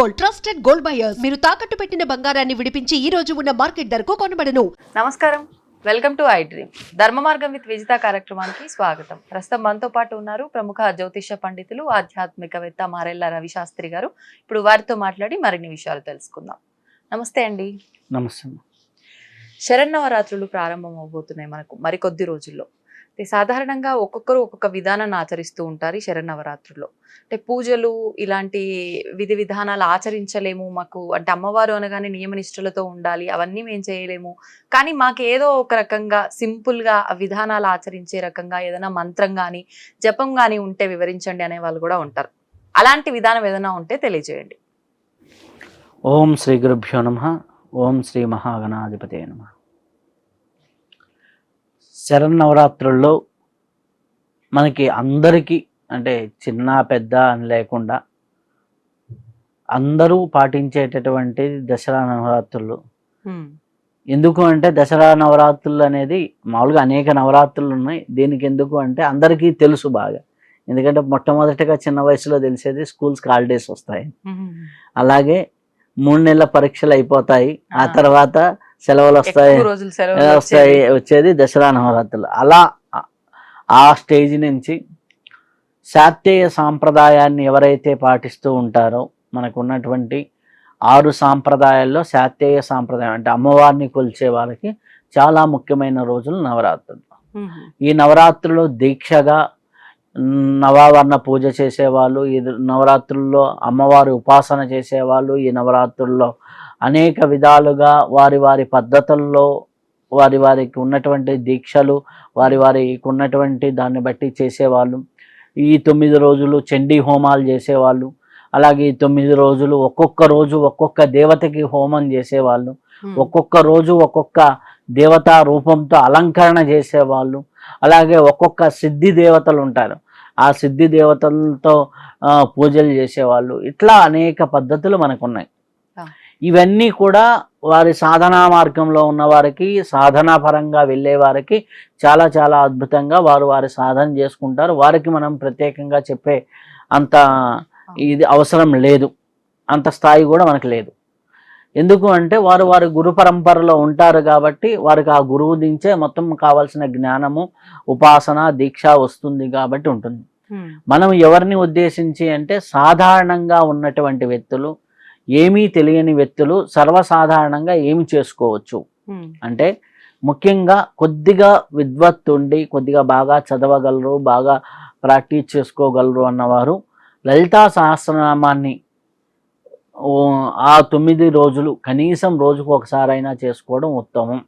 Gold, trusted gold buyers. మీరు తాకట్టు పెట్టిన బంగారాన్ని విడిపించి ఈ రోజు ఉన్న మార్కెట్ ధరకు కొనబడను. నమస్కారం, వెల్కమ్ టు ఐ డ్రీమ్. ధర్మ మార్గం విత్ విజిత కార్యక్రమానికి స్వాగతం. ప్రస్తుతం మనతో పాటు ఉన్నారు ప్రముఖ జ్యోతిష పండితులు, ఆధ్యాత్మికవేత్త మారెళ్ళ రవి శాస్త్రి గారు. ఇప్పుడు వారితో మాట్లాడి మరిన్ని విషయాలు తెలుసుకుందాం. నమస్తే అండి. నమస్తే. శరన్నవరాత్రులు ప్రారంభం అవబోతున్నాయి మనకు మరికొద్ది రోజుల్లో. సాధారణంగా ఒక్కొక్కరు ఒక్కొక్క విధానాన్ని ఆచరిస్తూ ఉంటారు ఈ శరన్నవరాత్రుల్లో. అంటే పూజలు ఇలాంటి విధి విధానాలు ఆచరించలేము, మాకు అంటే అమ్మవారు అనగానే నియమనిష్టలతో ఉండాలి, అవన్నీ మేము చేయలేము, కానీ మాకు ఏదో ఒక రకంగా సింపుల్గా ఆ విధానాలు ఆచరించే రకంగా ఏదైనా మంత్రం కానీ జపం కానీ ఉంటే వివరించండి అనే వాళ్ళు కూడా ఉంటారు. అలాంటి విధానం ఏదైనా ఉంటే తెలియజేయండి. ఓం శ్రీ గురుభ్యో నమః. ఓం శ్రీ మహాగణాధిపతే నమః. శరన్నవరాత్రుల్లో మనకి అందరికీ అంటే చిన్న పెద్ద అని లేకుండా అందరూ పాటించేటటువంటి దసరా నవరాత్రులు. ఎందుకు అంటే దసరా నవరాత్రులు అనేది మామూలుగా అనేక నవరాత్రులు ఉన్నాయి. దీనికి ఎందుకు అంటే అందరికీ తెలుసు బాగా. ఎందుకంటే మొట్టమొదటిగా చిన్న వయసులో తెలిసేది స్కూల్స్కి హాలిడేస్ వస్తాయి, అలాగే 3 నెలల పరీక్షలు అయిపోతాయి, ఆ తర్వాత సెలవులు వస్తాయి వచ్చేది దసరా నవరాత్రులు. అలా ఆ స్టేజ్ నుంచి శాక్తేయ సాంప్రదాయాన్ని ఎవరైతే పాటిస్తూ ఉంటారో, మనకు ఉన్నటువంటి 6 సాంప్రదాయాల్లో శాక్తేయ సాంప్రదాయం అంటే అమ్మవారిని కొలిచే వాళ్ళకి చాలా ముఖ్యమైన రోజులు నవరాత్రులు. ఈ నవరాత్రులు దీక్షగా నవావరణ పూజ చేసేవాళ్ళు, ఈ నవరాత్రుల్లో అమ్మవారి ఉపాసన చేసేవాళ్ళు, ఈ నవరాత్రుల్లో అనేక విధాలుగా వారి వారి పద్ధతుల్లో వారికి ఉన్నటువంటి దీక్షలు వారికి ఉన్నటువంటి దాన్ని బట్టి చేసేవాళ్ళు. ఈ 9 రోజులు చండీ హోమాలు చేసేవాళ్ళు, అలాగే ఈ 9 రోజులు ఒక్కొక్క రోజు ఒక్కొక్క దేవతకి హోమం చేసేవాళ్ళు, ఒక్కొక్క రోజు ఒక్కొక్క దేవతా రూపంతో అలంకరణ చేసేవాళ్ళు, అలాగే ఒక్కొక్క సిద్ధి దేవతలు ఉంటారు, ఆ సిద్ధి దేవతలతో పూజలు చేసేవాళ్ళు. ఇట్లా అనేక పద్ధతులు మనకు ఉన్నాయి. ఇవన్నీ కూడా వారి సాధనా మార్గంలో ఉన్న వారికి, సాధనా పరంగా వెళ్ళే వారికి చాలా చాలా అద్భుతంగా వారి సాధన చేసుకుంటారు. వారికి మనం ప్రత్యేకంగా చెప్పే అంత ఇది అవసరం లేదు, అంత స్థాయి కూడా మనకు లేదు. ఎందుకు అంటే వారి గురు పరంపరలో ఉంటారు కాబట్టి వారికి ఆ గురువు దించే మొత్తం కావాల్సిన జ్ఞానము, ఉపాసన, దీక్ష వస్తుంది కాబట్టి ఉంటుంది. మనం ఎవరిని ఉద్దేశించి అంటే సాధారణంగా ఉన్నటువంటి వ్యక్తులు, ఏమీ తెలియని వ్యక్తులు సర్వసాధారణంగా ఏమి చేసుకోవచ్చు అంటే ముఖ్యంగా కొద్దిగా విద్వత్తుండి కొద్దిగా బాగా చదవగలరు, బాగా ప్రాక్టీస్ చేసుకోగలరు అన్నవారు లలితా సహస్రనామాన్ని ఆ 9 రోజులు కనీసం రోజుకు ఒకసారైనా చేసుకోవడం ఉత్తమం.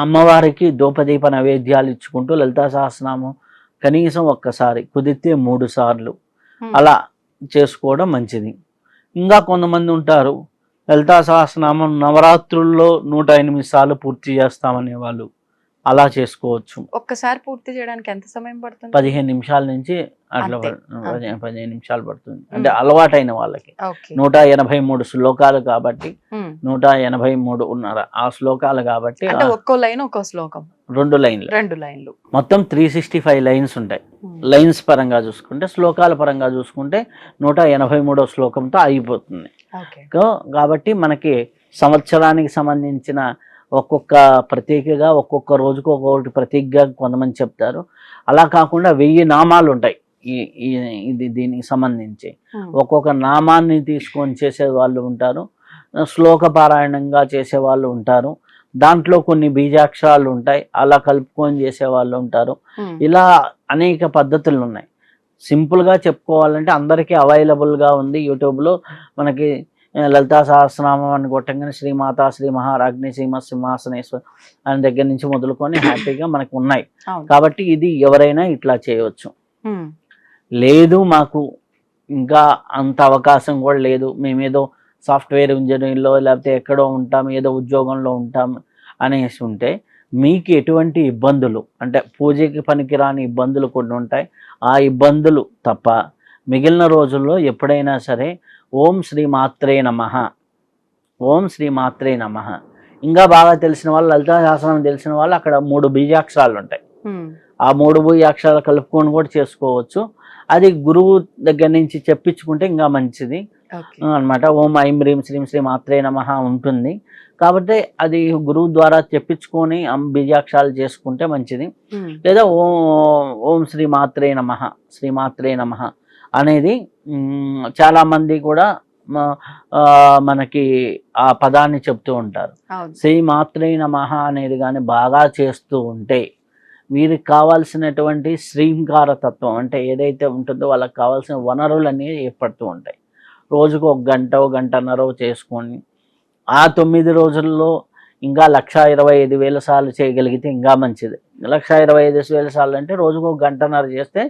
అమ్మవారికి ధూపదీప నైవేద్యాలు ఇచ్చుకుంటూ లలితా సహస్రనామం కనీసం ఒక్కసారి, కుదిరితే 3 సార్లు అలా చేసుకోవడం మంచిది. ఇంకా కొంతమంది ఉంటారు లలితా సహస్రనామం నవరాత్రుల్లో 108 సార్లు పూర్తి చేస్తామనే వాళ్ళు, అలా చేసుకోవచ్చు. ఒక్కసారి పూర్తి చేయడానికి ఎంత సమయం పడుతుంది? 15 నిమిషాల నుంచి అట్లా 15 నిమిషాలు పడుతుంది. అంటే అలవాటైన వాళ్ళకి 183 శ్లోకాలు కాబట్టి 183 ఆ శ్లోకాలు కాబట్టి ఒక్కో లైన్ ఒక్కో శ్లోకం, 2 లైన్లు మొత్తం 365 లైన్స్ ఉంటాయి. లైన్స్ పరంగా చూసుకుంటే, శ్లోకాల పరంగా చూసుకుంటే 183వ శ్లోకంతో అయిపోతుంది. కాబట్టి మనకి సంవత్సరానికి సంబంధించిన ఒక్కొక్క ప్రతీకగా ఒక్కొక్క రోజుకు ఒక్కొక్కటి ప్రతీకగా కొంతమంది చెప్తారు. అలా కాకుండా 1000 నామాలు ఉంటాయి దీనికి సంబంధించి. ఒక్కొక్క నామాన్ని తీసుకొని చేసే వాళ్ళు ఉంటారు, శ్లోక పారాయణంగా చేసే వాళ్ళు ఉంటారు, దాంట్లో కొన్ని బీజాక్షరాలు ఉంటాయి, అలా కలుపుకొని చేసే వాళ్ళు ఉంటారు. ఇలా అనేక పద్ధతులు ఉన్నాయి. సింపుల్గా చెప్పుకోవాలంటే అందరికీ అవైలబుల్గా ఉంది యూట్యూబ్లో. మనకి లలితా సహస్రనామం అని కొట్టంగానే శ్రీమాత, శ్రీ మహారాజ్ఞి, శ్రీమత్ సింహాసనేశ్వర్ అని దగ్గర నుంచి మొదలుకొని హ్యాపీగా మనకు ఉన్నాయి. కాబట్టి ఇది ఎవరైనా ఇట్లా చేయవచ్చు. లేదు మాకు ఇంకా అంత అవకాశం కూడా లేదు, మేమేదో సాఫ్ట్వేర్ ఇంజనీర్లో లేకపోతే ఎక్కడో ఉంటాం, ఏదో ఉద్యోగంలో ఉంటాం అనేసి ఉంటే మీకు ఎటువంటి ఇబ్బందులు అంటే పూజకి పనికిరాని ఇబ్బందులు కొన్ని ఉంటాయి. ఆ ఇబ్బందులు తప్ప మిగిలిన రోజుల్లో ఎప్పుడైనా సరే ఓం శ్రీ మాత్రే నమః, ఓం శ్రీ మాత్రే నమః. ఇంకా బాగా తెలిసిన వాళ్ళు, లలితా సహస్రనామం తెలిసిన వాళ్ళు అక్కడ 3 బీజాక్షరాలు ఉంటాయి, ఆ 3 బీజాక్షరాలు కలుపుకొని కూడా చేసుకోవచ్చు. అది గురువు దగ్గర నుంచి చెప్పించుకుంటే ఇంకా మంచిది ఓకే. అన్నమాట. ఓం ఐం హ్రీం శ్రీం శ్రీ మాత్రే నమః ఉంటుంది కాబట్టి అది గురువు ద్వారా చెప్పించుకొని బీజాక్షరాలు చేసుకుంటే మంచిది. లేదా ఓం శ్రీ మాత్రే నమః శ్రీ మాత్రే నమః అనేది చాలా మంది కూడా మనకి ఆ పదాన్ని చెప్తూ ఉంటారు. అవును. శ్రీ మాత్రే నమః అనేది కానీ బాగా చేస్తూ ఉంటే వీరికి కావాల్సినటువంటి శ్రీంకార తత్వం అంటే ఏదైతే ఉంటుందో వాళ్ళకి కావాల్సిన వనరులు అనేవి ఏర్పడుతూ ఉంటాయి. రోజుకు 1 గంట 1 గంటన్నర చేసుకొని ఆ 9 రోజుల్లో ఇంకా 1,25,000 సార్లు చేయగలిగితే ఇంకా మంచిది. 1,25,000 సార్లు అంటే రోజుకు 1 గంటన్నర చేస్తే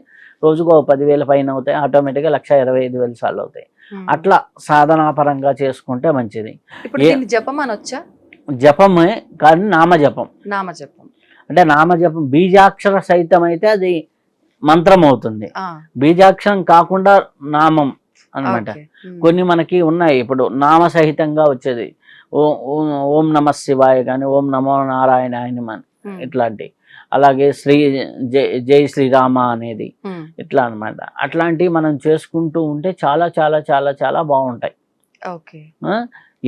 రోజుకు 10,000 పైన అవుతాయి. ఆటోమేటిక్గా 1,25,000 సార్లు అవుతాయి. అట్లా సాధనాపరంగా చేసుకుంటే మంచిది. ఇప్పుడు దీన్ని జపం అనొచ్చా? జపమే కానీ నామజపం. నామజపం అంటే నామజపం బీజాక్షర సహితం అయితే అది మంత్రం అవుతుంది. బీజాక్షరం కాకుండా నామం అన్నమాట. కొన్ని మనకి ఉన్నాయి ఇప్పుడు నామ సహితంగా వచ్చేది. ఓం నమ శివాయ కానీ ఓం నమో నారాయణ ఇట్లాంటి, అలాగే జై శ్రీరామ అనేది ఇట్లా అన్నమాట. అట్లాంటివి మనం చేసుకుంటూ ఉంటే చాలా చాలా చాలా చాలా బాగుంటాయి.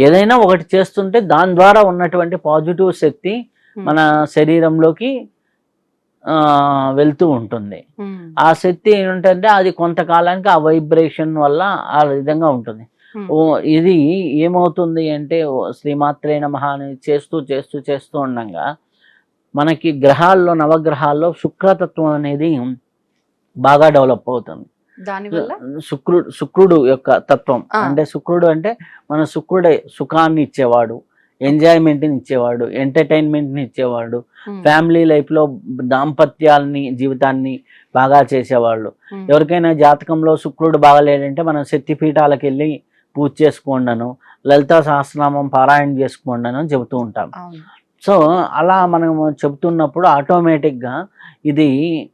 ఏదైనా ఒకటి చేస్తుంటే దాని ద్వారా ఉన్నటువంటి పాజిటివ్ శక్తి మన శరీరంలోకి వెళ్తూ ఉంటుంది. ఆ శక్తి ఏంటంటే అది కొంతకాలానికి ఆ వైబ్రేషన్ వల్ల ఆ విధంగా ఉంటుంది. ఇది ఏమవుతుంది అంటే శ్రీమాత్రే నమః అని చేస్తూ చేస్తూ చేస్తూ ఉండగా మనకి గ్రహాల్లో నవగ్రహాల్లో శుక్రతత్వం అనేది బాగా డెవలప్ అవుతుంది. దానివల్ల శుక్రుడు యొక్క తత్వం అంటే శుక్రుడు అంటే మన శుక్రుడే సుఖాన్ని ఇచ్చేవాడు, ఎంజాయ్మెంట్ని ఇచ్చేవాడు, ఎంటర్టైన్మెంట్ని ఇచ్చేవాడు, ఫ్యామిలీ లైఫ్లో దాంపత్యాలని జీవితాన్ని బాగా చేసేవాళ్ళు. ఎవరికైనా జాతకంలో శుక్రుడు బాగలేదంటే మనం శక్తిపీఠాలకు వెళ్ళి పూజ చేసుకోండను, లలితా సహస్రనామం పారాయణ చేసుకోండను అని చెబుతూ ఉంటాం. సో అలా మనం చెబుతున్నప్పుడు ఆటోమేటిక్గా ఇది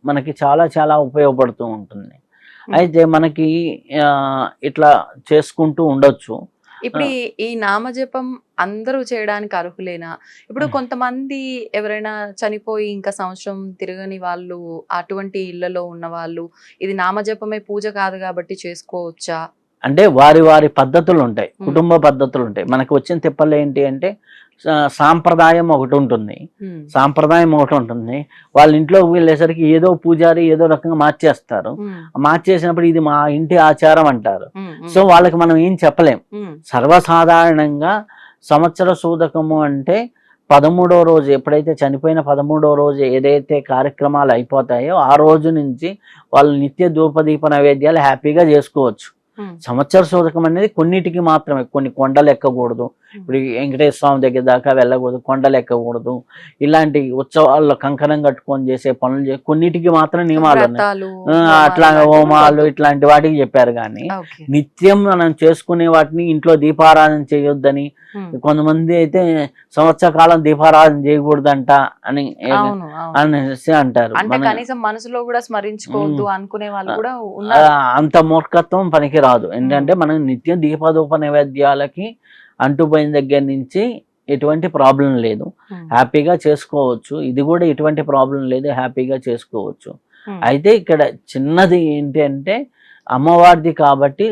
మనకి చాలా చాలా ఉపయోగపడుతూ ఉంటుంది. అయితే మనకి ఇట్లా చేసుకుంటూ ఉండొచ్చు. ఇప్పుడు ఈ నామజపం అందరూ చేయడానికి అర్హులేనా? ఇప్పుడు కొంతమంది ఎవరైనా చనిపోయి ఇంకా సంవత్సరం తిరగని వాళ్ళు, అటువంటి ఇళ్లలో ఉన్న వాళ్ళు ఇది నామజపమే పూజ కాదు కాబట్టి చేసుకోవచ్చా? అంటే వారి వారి పద్ధతులు ఉంటాయి, కుటుంబ పద్ధతులు ఉంటాయి. మనకు వచ్చిన తిప్పలు ఏంటి అంటే సాంప్రదాయం ఒకటి ఉంటుంది, వాళ్ళ ఇంట్లోకి వెళ్ళేసరికి ఏదో పూజారి ఏదో రకంగా మార్చేస్తారు. మార్చేసినప్పుడు ఇది మా ఇంటి ఆచారం అంటారు. సో వాళ్ళకి మనం ఏం చెప్పలేం. సర్వసాధారణంగా సంవత్సర సూదకము అంటే 13వ రోజు, ఎప్పుడైతే చనిపోయిన 13వ రోజు ఏదైతే కార్యక్రమాలు అయిపోతాయో ఆ రోజు నుంచి వాళ్ళు నిత్య ధూపదీప నైవేద్యాలు హ్యాపీగా చేసుకోవచ్చు. సంవత్సర సూదకం అనేది కొన్నిటికి మాత్రమే, కొన్ని కొండలు ఎక్కకూడదు, ఇప్పుడు వెంకటేశ్వర స్వామి దగ్గర దాకా వెళ్ళకూడదు, కొండలు ఎక్కకూడదు, ఇలాంటి ఉత్సవాల్లో కంకణం కట్టుకొని చేసే పనులు కొన్నిటికి మాత్రం నియమాలు ఉన్నాయి. అట్లా హోమాలు ఇట్లాంటి వాటికి చెప్పారు. కానీ నిత్యం మనం చేసుకునే వాటిని ఇంట్లో దీపారాధన చేయొద్దని, కొంతమంది అయితే సంవత్సర కాలం దీపారాధన చేయకూడదంట అని అనేసి అంటారు. మనసులో కూడా స్మరించుకోవద్దు అనుకునే వాళ్ళు కూడా అంత మూర్ఖత్వం పనికి రాదు. ఏంటంటే మనం నిత్యం దీపధూప నైవేద్యాలకి అంటుపోయిన దగ్గర నుంచి ఎటువంటి ప్రాబ్లం లేదు, హ్యాపీగా చేసుకోవచ్చు. ఇది కూడా ఎటువంటి ప్రాబ్లం లేదు, హ్యాపీగా చేసుకోవచ్చు. అయితే ఇక్కడ చిన్నది ఏంటి అంటే అమ్మవారిది కాబట్టి,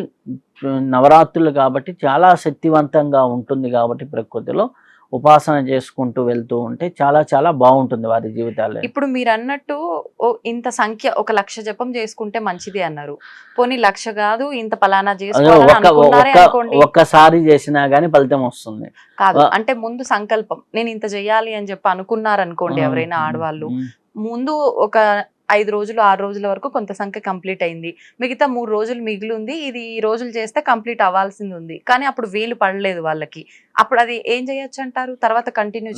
నవరాత్రులు కాబట్టి చాలా శక్తివంతంగా ఉంటుంది కాబట్టి ప్రకృతిలో ఉపాసన చేసుకుంటూ వెళ్తూ ఉంటే చాలా చాలా బాగుంటుంది వారి జీవితాల్లో. ఇప్పుడు మీరు అన్నట్టు ఇంత సంఖ్య 1,00,000 జపం చేసుకుంటే మంచిది అన్నారు. పోనీ 1,00,000 కాదు, ఇంత పలానా ఒక్కసారి చేసినా గానీ ఫలితం వస్తుంది కాదు. అంటే ముందు సంకల్పం నేను ఇంత చెయ్యాలి అని చెప్పి అనుకున్నారనుకోండి ఎవరైనా ఆడవాళ్ళు, ముందు ఒక 5 రోజులు 6 రోజుల వరకు కొంత సంఖ్య కంప్లీట్ అయింది, మిగతా 3 రోజులు మిగిలి ఉంది, ఇది ఈ రోజులు చేస్తే కంప్లీట్ అవ్వాల్సింది ఉంది, కానీ అప్పుడు వీలు పడలేదు వాళ్ళకి, అప్పుడు అది ఏం చేయొచ్చు అంటారు? తర్వాత కంటిన్యూ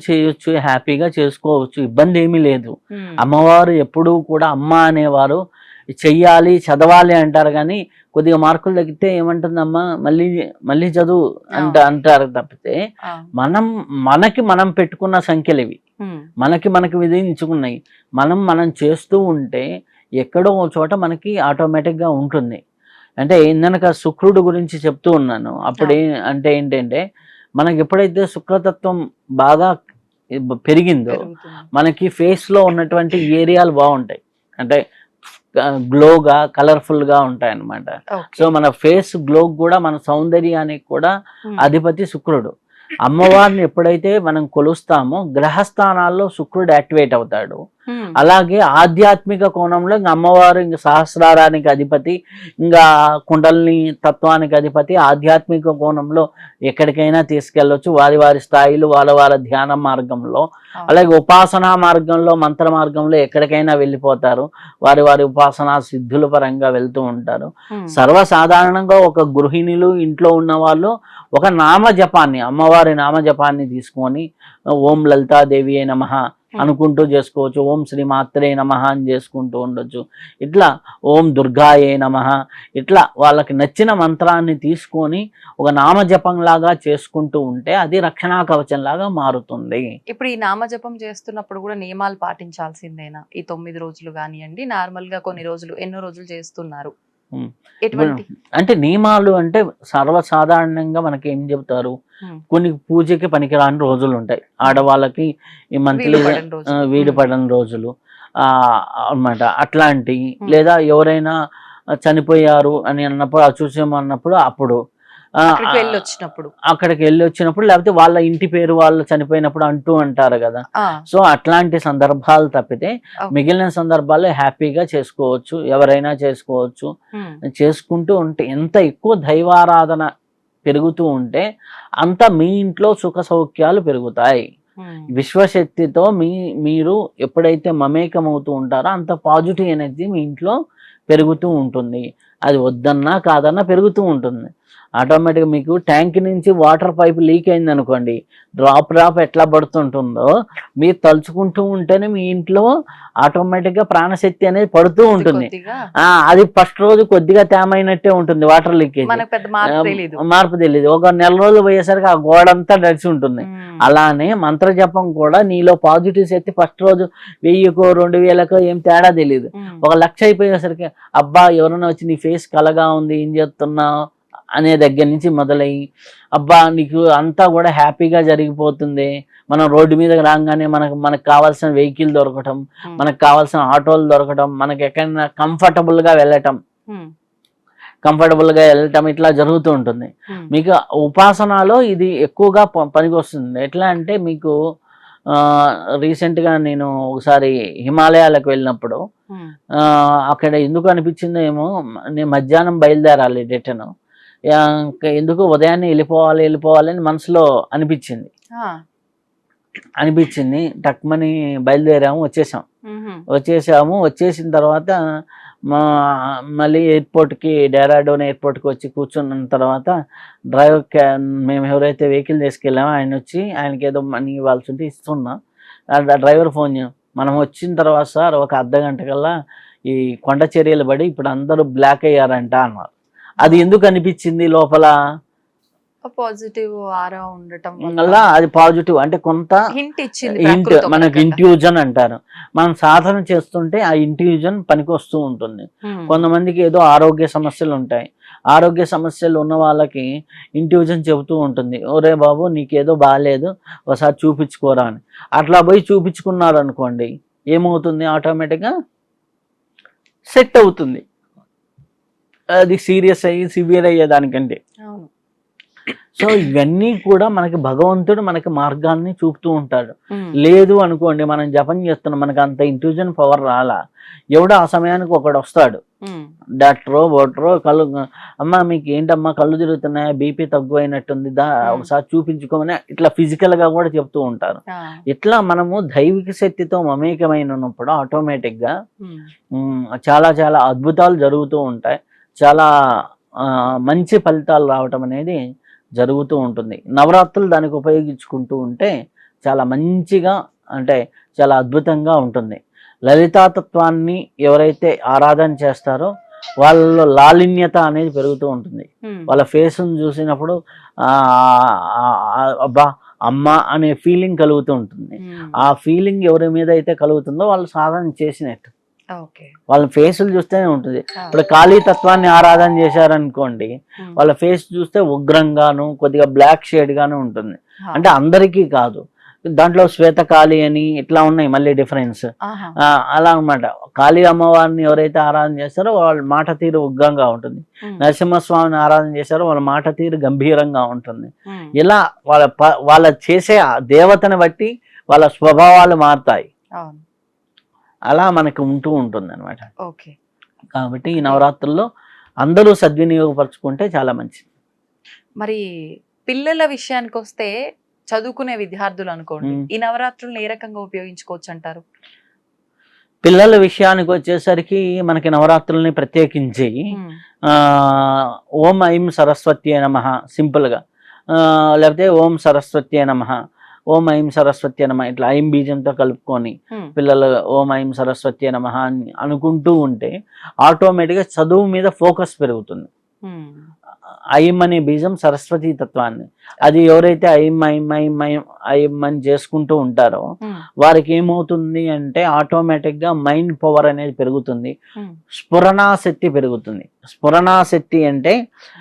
చేసుకోవచ్చు, హ్యాపీగా చేసుకోవచ్చు, ఇబ్బంది ఏమీ లేదు. అమ్మవారు ఎప్పుడూ కూడా అమ్మ అనేవారు చెయ్యాలి చదవాలి అంటారు, కానీ కొద్దిగా మార్కులు తగ్గితే ఏమంటుందమ్మా మళ్ళీ చదువు అంటారు తప్పితే మనం పెట్టుకున్న సంఖ్యలు ఇవి, మనకి విధించుకున్నాయి. మనం చేస్తూ ఉంటే ఎక్కడో చోట మనకి ఆటోమేటిక్గా ఉంటుంది. అంటే ఇందనక శుక్రుడు గురించి చెప్తూ ఉన్నాను. అప్పుడు ఏంటంటే మనకి ఎప్పుడైతే శుక్రతత్వం బాగా పెరిగిందో పెరుగుతుంది. మనకి ఫేస్ లో ఉన్నటువంటి ఏరియాలు బాగుంటాయి, అంటే గ్లోగా కలర్ఫుల్ గా ఉంటాయి అన్నమాట. ఓకే. సో మన ఫేస్ గ్లో కూడా మన సౌందర్యానికి కూడా అధిపతి శుక్రుడు. అమ్మవారిని ఎప్పుడైతే మనం కొలుస్తామో గ్రహస్థానాల్లో శుక్రుడు యాక్టివేట్ అవుతాడు. అలాగే ఆధ్యాత్మిక కోణంలో ఇంకా అమ్మవారు ఇంకా సహస్రారానికి అధిపతి, ఇంకా కుండలిని తత్వానికి అధిపతి. ఆధ్యాత్మిక కోణంలో ఎక్కడికైనా తీసుకెళ్ళొచ్చు వారి వారి స్థాయిలో, వాళ్ళ ధ్యాన మార్గంలో. అలాగే ఉపాసనా మార్గంలో, మంత్ర మార్గంలో ఎక్కడికైనా వెళ్ళిపోతారు, వారి ఉపాసనా సిద్ధుల పరంగా వెళ్తూ ఉంటారు. సర్వసాధారణంగా ఒక గృహిణులు ఇంట్లో ఉన్న వాళ్ళు ఒక నామజపాన్ని, అమ్మవారి నామజపాన్ని తీసుకొని ఓం లలితాదేవి అయి నమః అనుకుంటూ చేసుకోవచ్చు, ఓం శ్రీ మాత్రే నమః అని చేసుకుంటూ ఉండొచ్చు. ఇట్లా ఓం దుర్గాయే నమః, ఇట్లా వాళ్ళకి నచ్చిన మంత్రాన్ని తీసుకొని ఒక నామజపం లాగా చేసుకుంటూ ఉంటే అది రక్షణా కవచం లాగా మారుతుంది. ఇప్పుడు ఈ నామజపం చేస్తున్నప్పుడు కూడా నియమాలు పాటించాల్సిందేనా? ఈ 9 రోజులు కానివ్వండి, నార్మల్ గా కొన్ని రోజులు, ఎన్నో రోజులు చేస్తున్నారు, ఎటువంటి? అంటే నియమాలు అంటే సర్వసాధారణంగా మనకి ఏం చెబుతారు, కొన్ని పూజకి పనికిరాని రోజులు ఉంటాయి ఆడవాళ్ళకి, ఈ మంత్లీ వీడి పడని రోజులు అన్నమాట. అట్లాంటి లేదా ఎవరైనా చనిపోయారు అని అన్నప్పుడు, అచూస్యం అన్నప్పుడు, అప్పుడు అక్కడికి వెళ్ళి వచ్చినప్పుడు, లేకపోతే వాళ్ళ ఇంటి పేరు వాళ్ళు చనిపోయినప్పుడు అంటూ అంటారు కదా. సో అట్లాంటి సందర్భాలు తప్పితే మిగిలిన సందర్భాల్లో హ్యాపీగా చేసుకోవచ్చు, ఎవరైనా చేసుకోవచ్చు. చేసుకుంటూ ఉంటే ఎంత ఎక్కువ దైవారాధన పెరుగుతూ ఉంటే అంత మీ ఇంట్లో సుఖ సౌఖ్యాలు పెరుగుతాయి. విశ్వశక్తితో మీరు ఎప్పుడైతే మమేకమవుతూ ఉంటారో అంత పాజిటివ్ ఎనర్జీ మీ ఇంట్లో పెరుగుతూ ఉంటుంది. అది వద్దన్నా కాదన్నా పెరుగుతూ ఉంటుంది. ఆటోమేటిక్గా మీకు ట్యాంక్ నుంచి వాటర్ పైప్ లీక్ అయింది అనుకోండి, డ్రాప్ ఎట్లా పడుతుంటుందో మీరు తలుచుకుంటూ ఉంటేనే మీ ఇంట్లో ఆటోమేటిక్గా ప్రాణశక్తి అనేది పడుతూ ఉంటుంది. అది ఫస్ట్ రోజు కొద్దిగా తేమైనట్టే ఉంటుంది, వాటర్ లీకేజ్ మార్పు తెలియదు. ఒక నెల రోజులు పోయేసరికి ఆ గోడంతా నడిచి ఉంటుంది. అలానే మంత్రజపం కూడా నీలో పాజిటివ్ శక్తి ఫస్ట్ రోజు 1000కో 2000కో ఏం తేడా తెలియదు. 1,00,000 అయిపోయేసరికి అబ్బా ఎవరైనా వచ్చి నీ ఫేస్ కలగా ఉంది, ఏం చేస్తున్నావు అనే దగ్గర నుంచి మొదలయ్యి అబ్బా నీకు అంతా కూడా హ్యాపీగా జరిగిపోతుంది. మనం రోడ్డు మీద రాగానే మనకు కావాల్సిన వెహికల్ దొరకటం, మనకు కావాల్సిన ఆటోలు దొరకటం, మనకి ఎక్కడైనా కంఫర్టబుల్గా వెళ్ళటం ఇట్లా జరుగుతూ ఉంటుంది. మీకు ఉపాసనలో ఇది ఎక్కువగా పనికి వస్తుంది. ఎట్లా అంటే మీకు రీసెంట్గా నేను ఒకసారి హిమాలయాలకు వెళ్ళినప్పుడు అక్కడ ఎందుకు అనిపించిందో ఏమో, నేను మధ్యాహ్నం బయలుదేరాలి రిటర్న్, ఎందుకు ఉదయాన్నే వెళ్ళిపోవాలి అని మనసులో అనిపించింది. టక్మని బయలుదేరాము, వచ్చేసిన తర్వాత మళ్ళీ ఎయిర్పోర్ట్కి, డెహ్రాడూన్ ఎయిర్పోర్ట్కి వచ్చి కూర్చున్న తర్వాత మేము ఎవరైతే వెహికల్ తీసుకెళ్ళామో ఆయన వచ్చి, ఆయనకి ఏదో మనీ ఇవ్వాల్సి ఉంటే ఇస్తున్నా. డ్రైవర్ ఫోన్ మనం వచ్చిన తర్వాత సార్ ఒక అర్ధగంట కల్లా ఈ కొండ చర్యలు పడి ఇప్పుడు అందరూ బ్లాక్ అయ్యారంట అన్నారు. అది ఎందుకు అనిపించింది లోపల? పాజిటివ్ ఆరా ఉండటం వల్ల అది పాజిటివ్ అంటే కొంత హింట్, మనకి ఇంట్యూజన్ అంటారు. మనం సాధన చేస్తుంటే ఆ ఇంట్యూజన్ పనికి వస్తూ ఉంటుంది. కొంతమందికి ఏదో ఆరోగ్య సమస్యలు ఉంటాయి, ఆరోగ్య సమస్యలు ఉన్న వాళ్ళకి ఇంట్యూజన్ చెబుతూ ఉంటుంది, ఒరే బాబు నీకేదో బాగాలేదు ఒకసారి చూపించుకోరా అని. అట్లా పోయి చూపించుకున్నారు అనుకోండి, ఏమవుతుంది, ఆటోమేటిక్గా సెట్ అవుతుంది. అది సీరియస్ అయ్యి సివియర్ అయ్యేదానికంటే. సో ఇవన్నీ కూడా మనకి భగవంతుడు మనకి మార్గాన్ని చూపుతూ ఉంటాడు. లేదు అనుకోండి, మనం జపం చేస్తున్నాం, మనకి అంత ఇంట్యూజన్ పవర్ రాలా, ఎవడో ఆ సమయానికి ఒకడు వస్తాడు, డాక్టరో కళ్ళు, అమ్మ మీకు ఏంటమ్మా కళ్ళు తిరుగుతున్నాయా, బీపీ తగ్గువైనట్టుంది, ఒకసారి చూపించుకోమని ఇట్లా ఫిజికల్ గా కూడా చెప్తూ ఉంటారు. ఇట్లా మనము దైవిక శక్తితో మమేకమైనప్పుడు ఆటోమేటిక్ గా చాలా చాలా అద్భుతాలు జరుగుతూ ఉంటాయి. చాలా మంచి ఫలితాలు రావటం అనేది జరుగుతూ ఉంటుంది. నవరాత్రులు దానికి ఉపయోగించుకుంటూ ఉంటే చాలా మంచిగా, అంటే చాలా అద్భుతంగా ఉంటుంది. లలితాతత్వాన్ని ఎవరైతే ఆరాధన చేస్తారో వాళ్ళలో లాలిన్యత అనేది పెరుగుతూ ఉంటుంది. వాళ్ళ ఫేస్ను చూసినప్పుడు అబ్బా అమ్మ అనే ఫీలింగ్ కలుగుతూ ఉంటుంది. ఆ ఫీలింగ్ ఎవరి మీద అయితే కలుగుతుందో వాళ్ళు సాధన చేసినట్టు. వాళ్ళ ఫేసులు చూస్తేనే ఉంటుంది. ఇప్పుడు కాళీ తత్వాన్ని ఆరాధన చేశారనుకోండి, వాళ్ళ ఫేస్ చూస్తే ఉగ్రంగాను కొద్దిగా బ్లాక్ షేడ్ గాను ఉంటుంది. అంటే అందరికీ కాదు, దాంట్లో శ్వేతకాళి అని ఇట్లా ఉన్నాయి మళ్ళీ డిఫరెన్స్. ఆహా. అలా అన్నమాట. కాళీ అమ్మవారిని ఎవరైతే ఆరాధన చేస్తారో వాళ్ళ మాట తీరు ఉగ్రంగా ఉంటుంది. ఉమ్, నరసింహస్వామిని ఆరాధన చేశారో వాళ్ళ మాట తీరు గంభీరంగా ఉంటుంది. ఉమ్, ఇలా వాళ్ళ చేసే ఆ దేవతని బట్టి వాళ్ళ స్వభావాలు మారుతాయి. అవును. అలా మనకు ఉంటూ ఉంటుంది అనమాట. ఓకే. కాబట్టి ఈ నవరాత్రుల్లో అందరూ సద్వినియోగపరచుకుంటే చాలా మంచిది. మరి పిల్లల విషయానికి వస్తే చదువుకునే విద్యార్థులు అనుకోండి, ఉమ్. ఈ నవరాత్రులను ఏ రకంగా ఉపయోగించుకోవచ్చు అంటారు? పిల్లల విషయానికి వచ్చేసరికి మనకి నవరాత్రుల్ని ప్రత్యేకించి ఉమ్, ఓం ఐం సరస్వతి నమః సింపుల్గా, లేకపోతే ఓం సరస్వతి నమః, ఓం ఐం సరస్వతి నమః ఇట్లా ఐం బీజంతో కలుపుకొని ఉమ్, పిల్లలు ఓం ఐం సరస్వతి నమః అని అనుకుంటూ ఉంటే ఆటోమేటిక్గా చదువు మీద ఫోకస్ పెరుగుతుంది. ఉమ్, ఐం అనే బీజం సరస్వతి తత్వాన్ని, అది ఎవరైతే ఐం ఐం ఐం ఐం ఐం అని చేసుకుంటూ ఉంటారో ఉమ్, వారికి ఏమవుతుంది అంటే ఆటోమేటిక్గా మైండ్ పవర్ అనేది పెరుగుతుంది, ఉమ్. స్ఫురణాశక్తి పెరుగుతుంది. స్ఫురణాశక్తి అంటే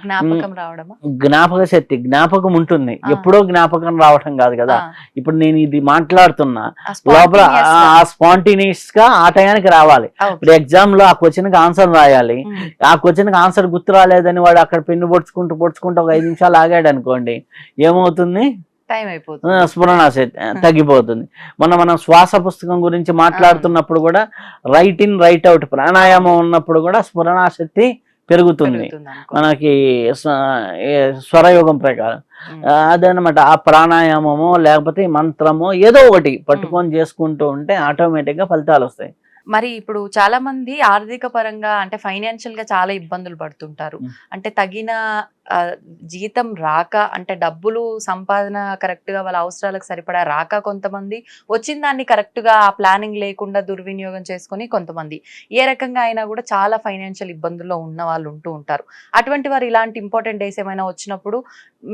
జ్ఞాపకం రావడమా? జ్ఞాపక శక్తి, జ్ఞాపకం ఉంటుంది, ఆ. ఎప్పుడో జ్ఞాపకం రావటం కాదు కదా. ఆ, ఇప్పుడు నేను ఇది మాట్లాడుతున్నా ఆ లోపల spontaneous గా. స్పాంటేనియస్ గా ఆ టయానికి రావాలి. ఓకే. ఇప్పుడు ఎగ్జామ్ లో ఆ క్వశ్చన్ కి ఆన్సర్ రాయాలి, ఉమ్, ఆ క్వశ్చన్ కి ఆన్సర్ గుర్తు రాలేదని వాడు అక్కడ పెన్ను పొడుచుకుంటూ ఒక 5 నిమిషాలు ఆగాడు అనుకోండి, ఏమవుతుంది? టైం అయిపోతుంది. స్ఫురణాశక్తి తగ్గిపోతుంది. మనం శ్వాస పుస్తకం గురించి మాట్లాడుతున్నప్పుడు కూడా రైట్ ఇన్ రైట్ అవుట్ ప్రాణాయామం ఉన్నప్పుడు కూడా స్ఫురణాశక్తి పెరుగుతుంది పెరుగుతుంది అనుకో. మనకి స్వరయోగం ప్రకారం. ఉమ్, అదనమాట. ఆ ప్రాణాయామమో లేకపోతే మంత్రమో ఏదో ఒకటి పట్టుకొని చేసుకుంటూ ఉంటే ఆటోమేటిక్గా ఫలితాలు వస్తాయి. మరి ఇప్పుడు చాలా మంది ఆర్థిక పరంగా అంటే ఫైనాన్షియల్ గా చాలా ఇబ్బందులు పడుతుంటారు. ఉమ్. అంటే తగిన జీతం రాక, అంటే డబ్బులు సంపాదన కరెక్ట్ గా వాళ్ళ అవసరాలకు సరిపడా రాక కొంతమంది, వచ్చిన దాన్ని కరెక్ట్ గా ఆ ప్లానింగ్ లేకుండా దుర్వినియోగం చేసుకొని కొంతమంది, ఏ రకంగా అయినా కూడా చాలా ఫైనాన్షియల్ ఇబ్బందుల్లో ఉన్న వాళ్ళు ఉంటూ ఉంటారు. అటువంటి వారు ఇలాంటి ఇంపార్టెంట్ డేస్ ఏమైనా వచ్చినప్పుడు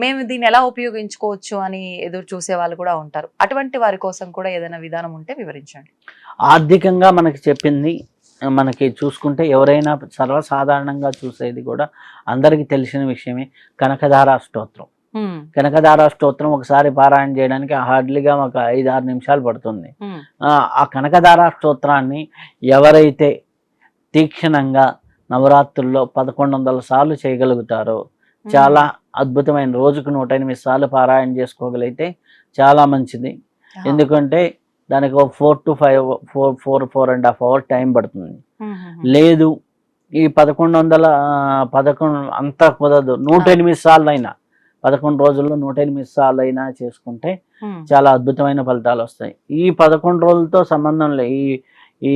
మేము దీన్ని ఎలా ఉపయోగించుకోవచ్చు అని ఎదురు చూసే వాళ్ళు కూడా ఉంటారు. అటువంటి వారి కోసం కూడా ఏదైనా విధానం ఉంటే వివరించండి. ఆర్థికంగా మనకి చెప్పింది మనకి చూసుకుంటే ఎవరైనా సర్వసాధారణంగా చూసేది కూడా అందరికీ తెలిసిన విషయమే కనకధార స్తోత్రం. ఉమ్, కనకధార స్తోత్రం ఒకసారి పారాయణ చేయడానికి హార్డ్లీగా ఒక 5-6 నిమిషాలు పడుతుంది. ఉమ్, ఆ కనకధార స్తోత్రాన్ని ఎవరైతే తీక్షణంగా నవరాత్రుల్లో 1100 సార్లు చేయగలుగుతారో చాలా అద్భుతమైన, రోజుకు 108 సార్లు పారాయణ చేసుకోగలిగితే చాలా మంచిది. ఎందుకంటే దానికి 4 to 4.5 hours టైం పడుతుంది. లేదు ఈ 11 అంతా కుదరదు, 108 సార్లు అయినా 11 రోజుల్లో 108 సార్లు అయినా చేసుకుంటే చాలా అద్భుతమైన ఫలితాలు వస్తాయి. ఈ 11 రోజులతో సంబంధం లేదు, ఈ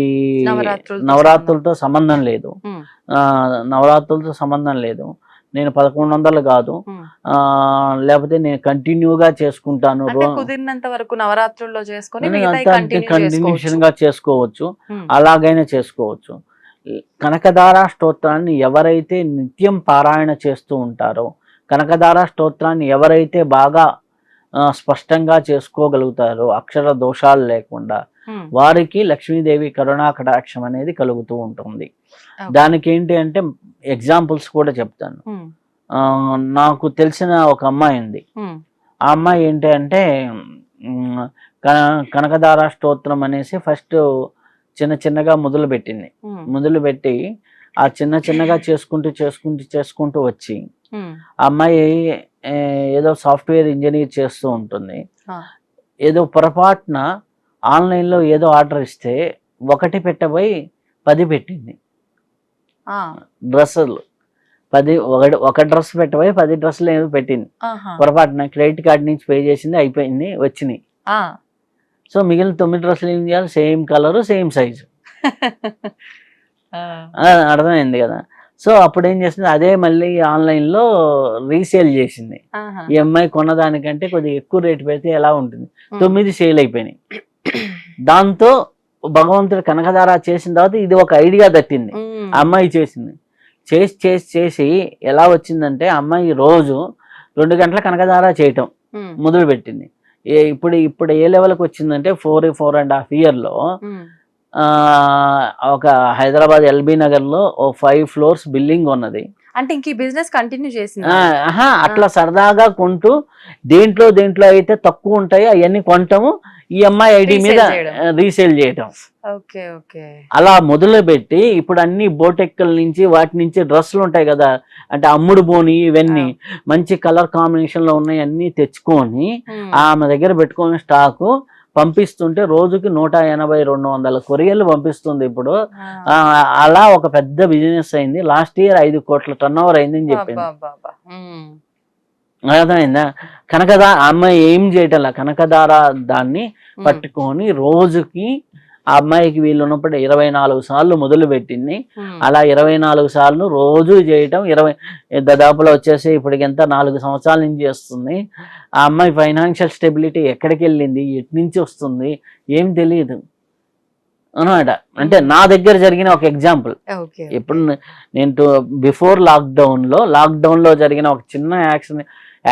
నవరాత్రులతో సంబంధం లేదు, నవరాత్రులతో సంబంధం లేదు. నేను 1100 కాదు, లేకపోతే నేను కంటిన్యూగా చేసుకుంటాను, కుదిరినంత వరకు నవరాత్రుల్లో చేసుకొని కంటిన్యూషన్ గా చేసుకోవచ్చు, అలాగైనా చేసుకోవచ్చు. కనకధార స్తోత్రాన్ని ఎవరైతే నిత్యం పారాయణ చేస్తూ ఉంటారో, కనకధార స్తోత్రాన్ని ఎవరైతే బాగా స్పష్టంగా చేసుకోగలుగుతారో అక్షర దోషాలు లేకుండా, వారికి లక్ష్మీదేవి కరుణా కటాక్షం అనేది కలుగుతూ ఉంటుంది. దానికి ఏంటి అంటే ఎగ్జాంపుల్స్ కూడా చెప్తాను. నాకు తెలిసిన ఒక అమ్మాయి ఉంది. ఆ అమ్మాయి ఏంటి అంటే కనకధార స్తోత్రం అనేసి ఫస్ట్ చిన్నగా మొదలుపెట్టింది. మొదలుపెట్టి ఆ చిన్నగా చేసుకుంటూ వచ్చి ఆ అమ్మాయి ఏదో సాఫ్ట్వేర్ ఇంజనీర్ చేస్తూ ఉంటుంది. ఏదో పొరపాటున ఆన్లైన్లో ఏదో ఆర్డర్ ఇస్తే 1 పెట్టబోయి 10 పెట్టింది. డ్రెస్సులు 10, ఒక డ్రెస్ పెట్టబోయి 10 డ్రెస్సులు ఏదో పెట్టింది. పొరపాటున క్రెడిట్ కార్డ్ నుంచి పే చేసింది, అయిపోయింది, వచ్చినాయి. సో మిగిలిన 9 డ్రెస్సులు ఏం చేయాలి? Same colour, same size. అర్థమైంది కదా. సో అప్పుడు ఏం చేసింది, అదే మళ్ళీ ఆన్లైన్లో రీసేల్ చేసింది. ఈ అమ్మాయి కొన్నదానికంటే కొద్దిగా ఎక్కువ రేటు పెడితే ఎలా ఉంటుంది, 9 సేల్ అయిపోయినాయి. దాంతో భగవంతుడు కనకధార చేసిన తర్వాత ఇది ఒక ఐడియా తట్టింది. అమ్మాయి చేసి ఎలా వచ్చిందంటే, అమ్మాయి రోజు 2 గంటల కనకధార చేయటం మొదలు పెట్టింది. ఇప్పుడు ఏ లెవెల్కి వచ్చిందంటే 4.5 years ఒక హైదరాబాద్ ఎల్బీ నగర్లో 5 floors బిల్డింగ్ ఉన్నది. అంటే ఇంక ఈ బిజినెస్ కంటిన్యూ చేసింది. అట్లా సరదాగా కొంటూ దేంట్లో అయితే తక్కువ ఉంటాయో అవన్నీ కొంటాము, ఈ అమ్మాయి ఐడి మీద Resale చేయడం. రీసేల్ చేయటం. Okay okay. అలా మొదలుపెట్టి ఇప్పుడు అన్ని బోటెక్కల నుంచి వాటి నుంచి డ్రెస్సులు ఉంటాయి కదా, అంటే అమ్ముడు పోని ఇవన్నీ మంచి కలర్ కాంబినేషన్ లో ఉన్నాయి అన్ని తెచ్చుకొని ఆమె దగ్గర పెట్టుకొని స్టాకు పంపిస్తుంటే రోజుకి 180-200 కొరియర్లు పంపిస్తుంది ఇప్పుడు. అలా ఒక పెద్ద బిజినెస్ అయింది. లాస్ట్ ఇయర్ 5 కోట్ల టర్నోవర్ అయిందని చెప్పింది. అర్థమైందా? కనకదార అమ్మాయి ఏం చేయటం, కనకదార దాన్ని పట్టుకొని రోజుకి ఆ అమ్మాయికి వీళ్ళు ఉన్నప్పుడు 24 సార్లు మొదలు పెట్టింది. అలా 24 సార్లు రోజు చేయటం, దాదాపులో వచ్చేసి ఇప్పటికి ఎంత 4 సంవత్సరాల నుంచి చేస్తుంది. ఆ అమ్మాయి ఫైనాన్షియల్ స్టెబిలిటీ ఎక్కడికి వెళ్ళింది, ఎటు నుంచి వస్తుంది ఏం తెలియదు అనమాట. అంటే నా దగ్గర జరిగిన ఒక ఎగ్జాంపుల్. ఇప్పుడు నేను బిఫోర్ లాక్డౌన్ లో జరిగిన ఒక చిన్న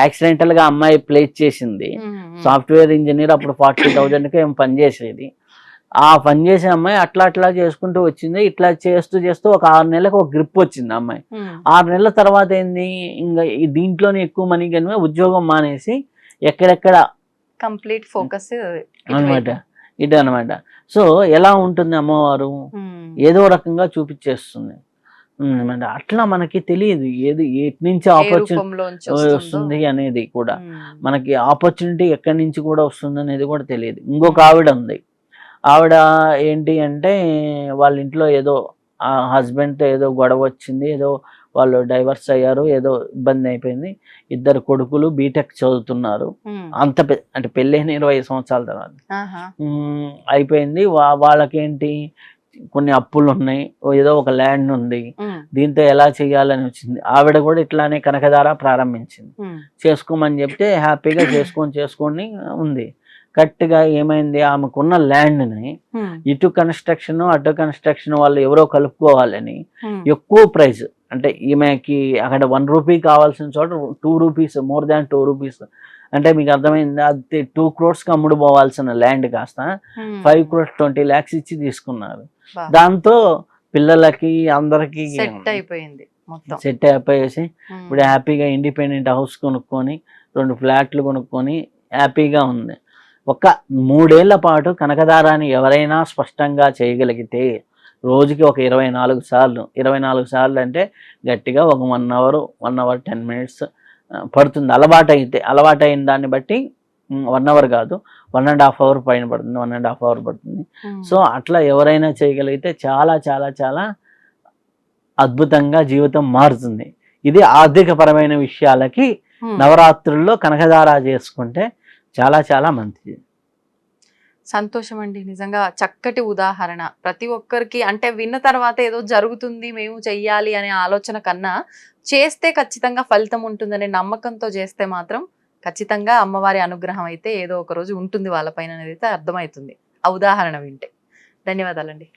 యాక్సిడెంటల్ గా అమ్మాయి ప్లేస్ చేసింది. సాఫ్ట్వేర్ ఇంజనీర్, అప్పుడు 40,000కి ఏం పనిచేసేది. ఆ పనిచేసే అమ్మాయి అట్లా చేసుకుంటూ వచ్చింది. ఇట్లా చేస్తూ ఒక 6 నెలలకు ఒక గ్రిప్ వచ్చింది అమ్మాయి. 6 నెలల తర్వాత ఏంది, ఇంకా దీంట్లోనే ఎక్కువ మనీ కానీ ఉద్యోగం మానేసి ఎక్కడెక్కడ కంప్లీట్ ఫోకస్ అనమాట, ఇది అనమాట. సో ఎలా ఉంటుంది అమ్మవారు, ఏదో రకంగా చూపించేస్తుంది అనమాట. అట్లా మనకి తెలియదు ఏది ఎటు నుంచి ఆపర్చునిటీ వస్తుంది అనేది కూడా, మనకి ఆపర్చునిటీ ఎక్కడి నుంచి కూడా వస్తుంది అనేది కూడా తెలియదు. ఇంకొక ఆవిడ ఉంది. ఆవిడ ఏంటి అంటే వాళ్ళ ఇంట్లో ఏదో ఆ హస్బెండ్తో ఏదో గొడవ వచ్చింది, ఏదో వాళ్ళు డైవర్స్ అయ్యారు, ఏదో ఇబ్బంది అయిపోయింది. 2 కొడుకులు బీటెక్ చదువుతున్నారు. అంటే పెళ్ళైన 20 సంవత్సరాల తర్వాత అయిపోయింది. వాళ్ళకేంటి కొన్ని అప్పులు ఉన్నాయి, ఏదో ఒక ల్యాండ్ ఉంది, దీంతో ఎలా చేయాలని వచ్చింది. ఆవిడ కూడా ఇట్లానే కనకదార ప్రారంభించింది. చేసుకోమని చెప్తే హ్యాపీగా చేసుకొని ఉంది. కరెక్ట్గా ఏమైంది, ఆమెకున్న ల్యాండ్ని ఇటు కన్స్ట్రక్షన్ అటు కన్స్ట్రక్షన్ వాళ్ళు ఎవరో కలుపుకోవాలని ఎక్కువ ప్రైస్, అంటే ఈమెకి అక్కడ 1 రూపీ కావాల్సిన చోట 2 రూపీస్, మోర్ దాన్ 2 రూపీస్. అంటే మీకు అర్థమైంది, అది 2 crores అమ్ముడు పోవాల్సిన ల్యాండ్ కాస్త 5 crores 20 lakhs ఇచ్చి తీసుకున్నారు. దాంతో పిల్లలకి అందరికి సెట్ అయిపోయింది, సెట్ అయిపోయేసి ఇప్పుడు హ్యాపీగా ఇండిపెండెంట్ హౌస్ కొనుక్కొని 2 ఫ్లాట్లు కొనుక్కొని హ్యాపీగా ఉంది. ఒక 3 ఏళ్ల పాటు కనకదారాన్ని ఎవరైనా స్పష్టంగా చేయగలిగితే రోజుకి ఒక 24 సార్లు అంటే గట్టిగా ఒక 1 hour 10 minutes పడుతుంది. అలవాటు అయిన దాన్ని బట్టి 1 hour కాదు, 1.5 hour పైన పడుతుంది, 1.5 hour పడుతుంది. సో అట్లా ఎవరైనా చేయగలిగితే చాలా చాలా చాలా అద్భుతంగా జీవితం మారుతుంది. ఇది ఆర్థికపరమైన విషయాలకి నవరాత్రుల్లో కనకదార చేసుకుంటే చాలా చాలా మంచిది. సంతోషం అండి, నిజంగా చక్కటి ఉదాహరణ. ప్రతి ఒక్కరికి అంటే విన్న తర్వాత ఏదో జరుగుతుంది మేము చెయ్యాలి అనే ఆలోచన కన్నా చేస్తే ఖచ్చితంగా ఫలితం ఉంటుందనే నమ్మకంతో చేస్తే మాత్రం ఖచ్చితంగా అమ్మవారి అనుగ్రహం అయితే ఏదో ఒక రోజు ఉంటుంది వాళ్ళపైన అనేది అయితే అర్థమవుతుంది ఆ ఉదాహరణ వింటే. ధన్యవాదాలండి.